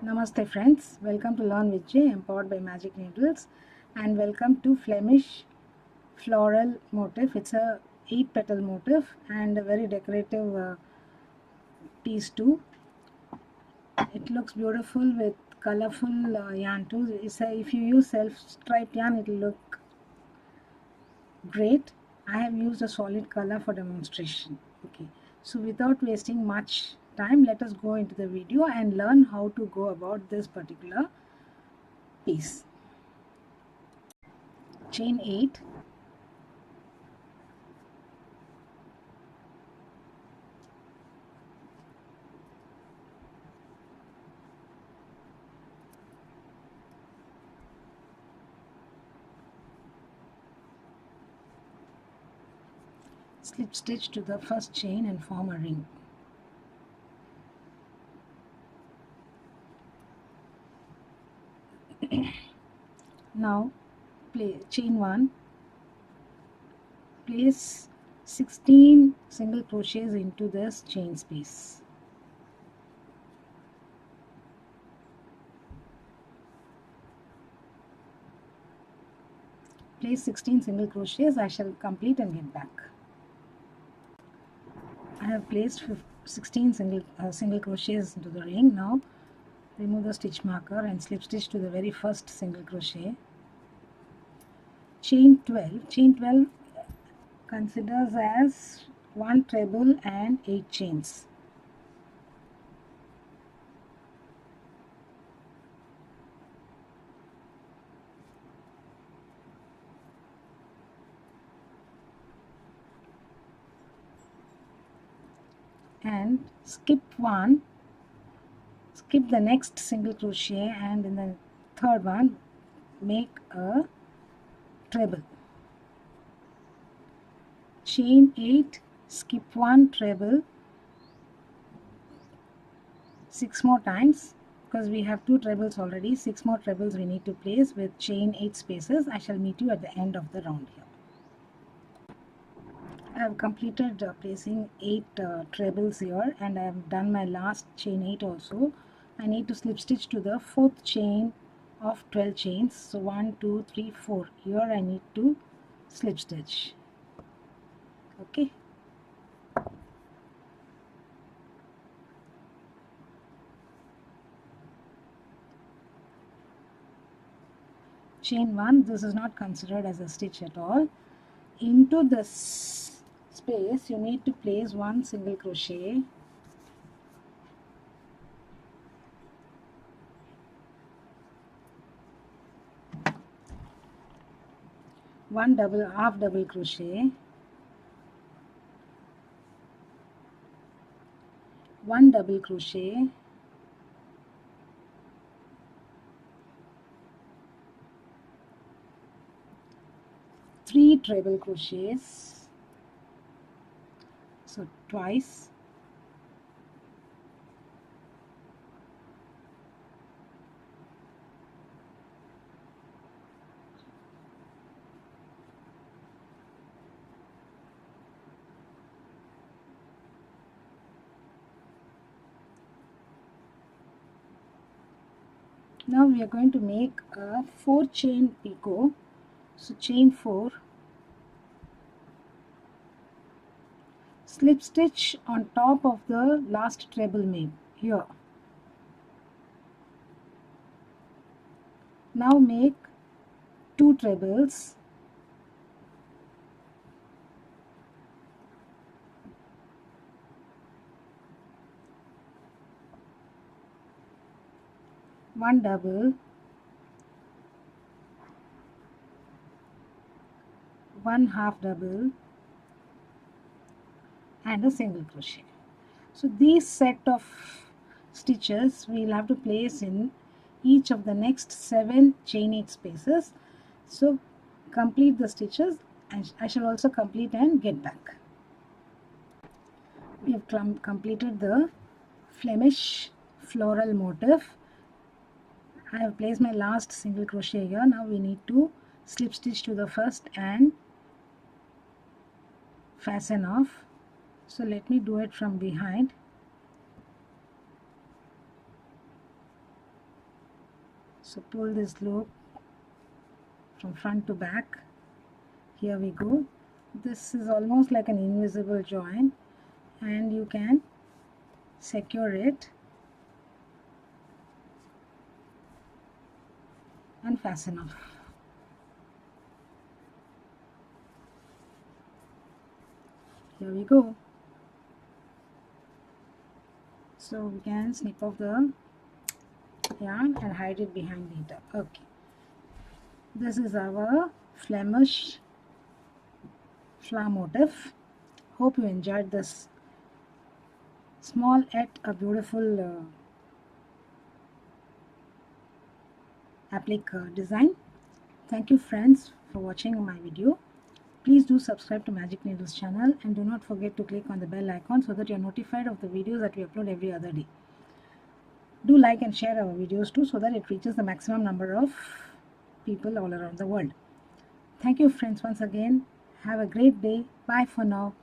Namaste friends, welcome to Learn with J, empowered by Magic Needles, and welcome to Flemish floral motif. It's a 8 petal motif and a very decorative piece too. It looks beautiful with colorful yarn too. If you use self-striped yarn, it will look great. I have used a solid color for demonstration. Okay, so without wasting much time, let us go into the video and learn how to go about this particular piece. Chain 8, slip stitch to the first chain and form a ring. Now chain 1, place 16 single crochets into this chain space. Place 16 single crochets. I shall complete and get back. I have placed 16 single crochets into the ring. Now remove the stitch marker and slip stitch to the very first single crochet. Chain 12 considers as 1 treble and 8 chains. And skip the next single crochet, and in the third one make a treble. Chain 8, skip 1 treble 6 more times, because we have 2 trebles already. 6 more trebles we need to place with chain 8 spaces. I shall meet you at the end of the round here. I have completed placing 8 trebles here, and I have done my last chain 8 also. I need to slip stitch to the 4th chain of 12 chains. So 1, 2, 3, 4. Here I need to slip stitch. Okay. Chain 1, this is not considered as a stitch at all. Into this space you need to place 1 single crochet, one half double crochet, 1 double crochet, three treble crochets, so twice, now we are going to make a 4 chain picot. So chain 4, slip stitch on top of the last treble made here. Now make 2 trebles, one double, one half double, and a single crochet. So these set of stitches we will have to place in each of the next 7 chain 8 spaces. So complete the stitches, and I shall also complete and get back. We have completed the Flemish floral motif. I have placed my last single crochet here. Now we need to slip stitch to the first and fasten off. So let me do it from behind. So pull this loop from front to back. Here we go. This is almost like an invisible join, and you can secure it and fasten off. Here we go. So we can snip off the yarn and hide it behind later. Okay, this is our Flemish flower motif. Hope you enjoyed this small yet a beautiful applique design. Thank you friends for watching my video. Please do subscribe to Magic Needles channel, and do not forget to click on the bell icon so that you are notified of the videos that we upload every other day. Do like and share our videos too so that it reaches the maximum number of people all around the world. Thank you friends once again. Have a great day. Bye for now.